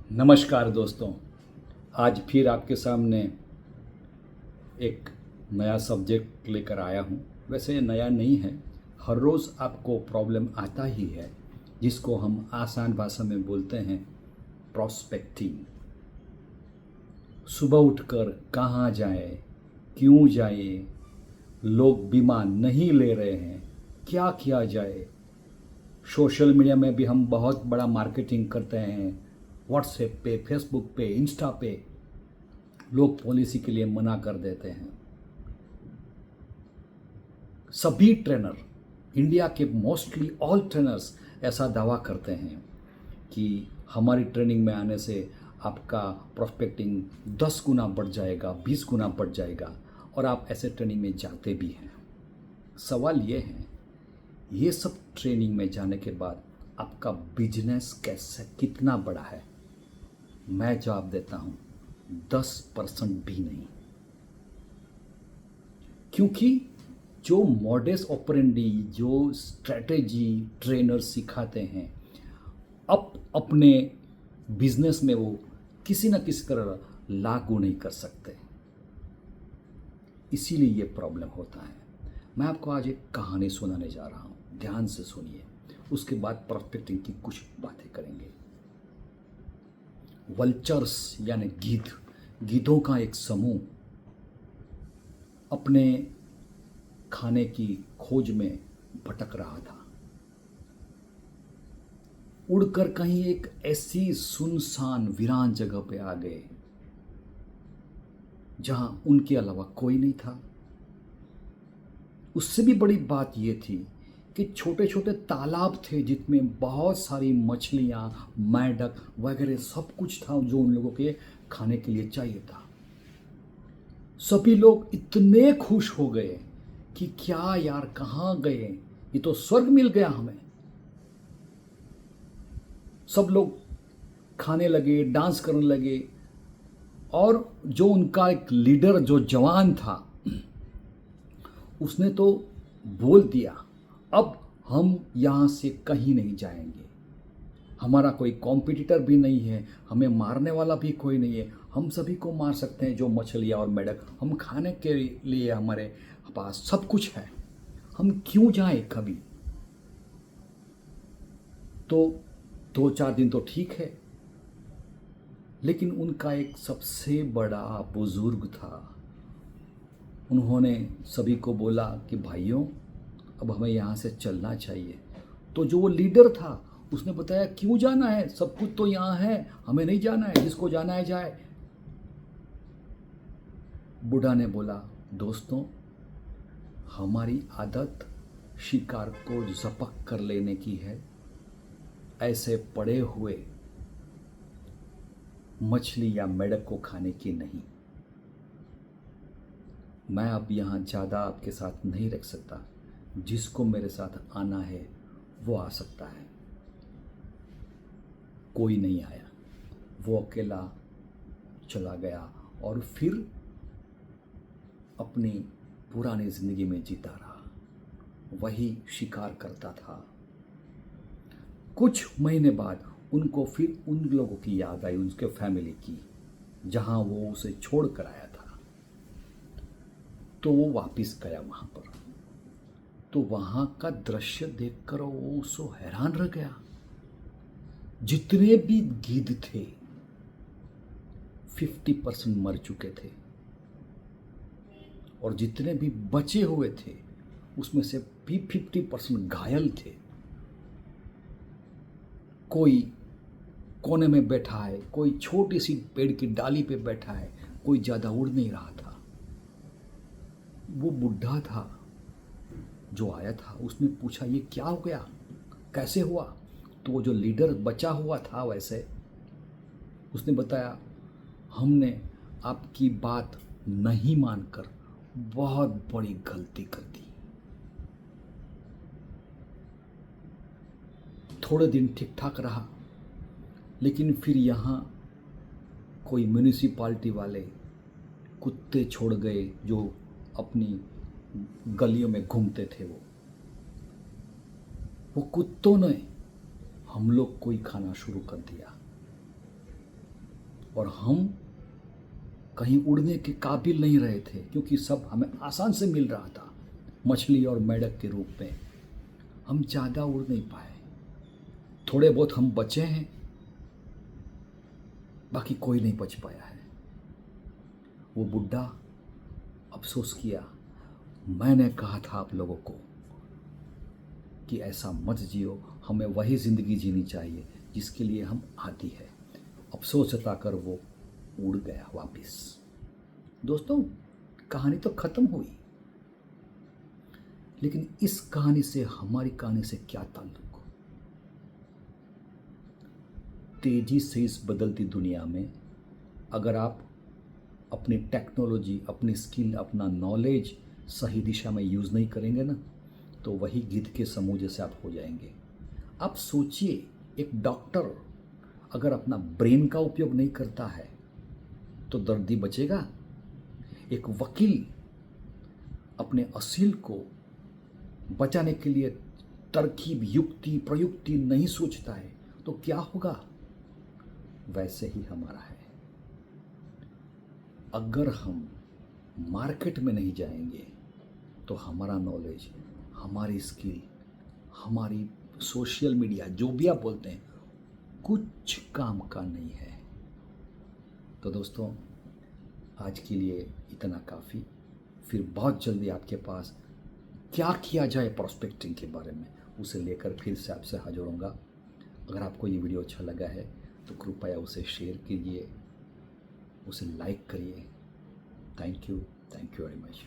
नमस्कार दोस्तों। आज फिर आपके सामने एक नया सब्जेक्ट लेकर आया हूँ। वैसे ये नया नहीं है, हर रोज़ आपको प्रॉब्लम आता ही है, जिसको हम आसान भाषा में बोलते हैं प्रॉस्पेक्टिंग। सुबह उठकर कहाँ जाए, क्यों जाए, लोग बीमा नहीं ले रहे हैं, क्या किया जाए। सोशल मीडिया में भी हम बहुत बड़ा मार्केटिंग करते हैं। व्हाट्सएप पे, फेसबुक पे, इंस्टा पे लोग पॉलिसी के लिए मना कर देते हैं। सभी ट्रेनर, इंडिया के मोस्टली ऑल ट्रेनर्स ऐसा दावा करते हैं कि हमारी ट्रेनिंग में आने से आपका प्रोस्पेक्टिंग 10 गुना बढ़ जाएगा, 20 गुना बढ़ जाएगा, और आप ऐसे ट्रेनिंग में जाते भी हैं। सवाल ये है, ये सब ट्रेनिंग में जाने के बाद आपका बिजनेस कैसे कितना बड़ा है? मैं जवाब देता हूँ, 10% भी नहीं। क्योंकि जो मॉडस ऑपरेंडी, जो स्ट्रेटेजी ट्रेनर सिखाते हैं, अपने बिजनेस में वो किसी न किसी तरह लागू नहीं कर सकते। इसीलिए ये प्रॉब्लम होता है। मैं आपको आज एक कहानी सुनाने जा रहा हूँ, ध्यान से सुनिए। उसके बाद प्रोस्पेक्टिंग की कुछ बातें करेंगे। वल्चर्स यानी गीधों का एक समूह अपने खाने की खोज में भटक रहा था। उड़कर कहीं एक ऐसी सुनसान वीरान जगह पे आ गए जहां उनके अलावा कोई नहीं था। उससे भी बड़ी बात यह थी कि छोटे छोटे तालाब थे जिसमें बहुत सारी मछलियां, मेंढक वगैरह सब कुछ था जो उन लोगों के खाने के लिए चाहिए था। सभी लोग इतने खुश हो गए कि क्या यार, कहाँ गए, ये तो स्वर्ग मिल गया हमें। सब लोग खाने लगे, डांस करने लगे, और जो उनका एक लीडर, जो जवान था, उसने तो बोल दिया, अब हम यहाँ से कहीं नहीं जाएंगे। हमारा कोई कॉम्पिटिटर भी नहीं है, हमें मारने वाला भी कोई नहीं है। हम सभी को मार सकते हैं, जो मछलियाँ और मेढक, हम खाने के लिए हमारे पास सब कुछ है। हम क्यों जाएं कभी? तो 2-4 दिन तो ठीक है, लेकिन उनका एक सबसे बड़ा बुजुर्ग था। उन्होंने सभी को बोला कि भाइयों, अब हमें यहाँ से चलना चाहिए। तो जो वो लीडर था, उसने बताया क्यों जाना है, सब कुछ तो यहाँ है, हमें नहीं जाना है, जिसको जाना है जाए। बूढ़ा ने बोला, दोस्तों, हमारी आदत शिकार को झपक कर लेने की है, ऐसे पड़े हुए मछली या मेढक को खाने की नहीं। मैं अब यहाँ ज़्यादा आपके साथ नहीं रख सकता। जिसको मेरे साथ आना है वो आ सकता है। कोई नहीं आया, वो अकेला चला गया और फिर अपनी पुरानी ज़िंदगी में जीता रहा। वही शिकार करता था। कुछ महीने बाद उनको फिर उन लोगों की याद आई, उनके फैमिली की, जहाँ वो उसे छोड़ कर आया था। तो वो वापस गया वहाँ पर। तो वहाँ का दृश्य देखकर वो सो हैरान रह गया। जितने भी गिद्ध थे 50% मर चुके थे, और जितने भी बचे हुए थे उसमें से भी 50% घायल थे। कोई कोने में बैठा है, कोई छोटी सी पेड़ की डाली पे बैठा है, कोई ज़्यादा उड़ नहीं रहा था। वो बुढ़ा था जो आया था, उसने पूछा, ये क्या हो गया, कैसे हुआ? तो वो जो लीडर बचा हुआ था, वैसे उसने बताया, हमने आपकी बात नहीं मानकर बहुत बड़ी गलती कर दी। थोड़े दिन ठीक ठाक रहा, लेकिन फिर यहाँ कोई म्यूनिसिपालिटी वाले कुत्ते छोड़ गए जो अपनी गलियों में घूमते थे। वो कुत्तों ने हम लोग को ही खाना शुरू कर दिया। और हम कहीं उड़ने के काबिल नहीं रहे थे, क्योंकि सब हमें आसान से मिल रहा था, मछली और मेंढक के रूप में। हम ज़्यादा उड़ नहीं पाए, थोड़े बहुत हम बचे हैं, बाकी कोई नहीं बच पाया है। वो बुढ़ा अफसोस किया, मैंने कहा था आप लोगों को कि ऐसा मत जियो, हमें वही ज़िंदगी जीनी चाहिए जिसके लिए हम आती है। अफसोस जताकर वो उड़ गया वापस। दोस्तों, कहानी तो ख़त्म हुई, लेकिन इस कहानी से, हमारी कहानी से क्या ताल्लुक? तेजी से इस बदलती दुनिया में अगर आप अपनी टेक्नोलॉजी, अपनी स्किल, अपना नॉलेज सही दिशा में यूज़ नहीं करेंगे ना, तो वही गिद्ध के समूह जैसे आप हो जाएंगे। आप सोचिए, एक डॉक्टर अगर अपना ब्रेन का उपयोग नहीं करता है तो दर्दी बचेगा? एक वकील अपने असील को बचाने के लिए तरकीब, युक्ति, प्रयुक्ति नहीं सोचता है तो क्या होगा? वैसे ही हमारा है। अगर हम मार्केट में नहीं जाएंगे तो हमारा नॉलेज, हमारी स्किल, हमारी सोशल मीडिया, जो भी आप बोलते हैं, कुछ काम का नहीं है। तो दोस्तों, आज के लिए इतना काफ़ी। फिर बहुत जल्दी आपके पास क्या किया जाए प्रोस्पेक्टिंग के बारे में, उसे लेकर फिर से आपसे हाजिर होऊंगा। अगर आपको ये वीडियो अच्छा लगा है तो कृपया उसे शेयर कीजिए, उसे लाइक करिए। Thank you very much.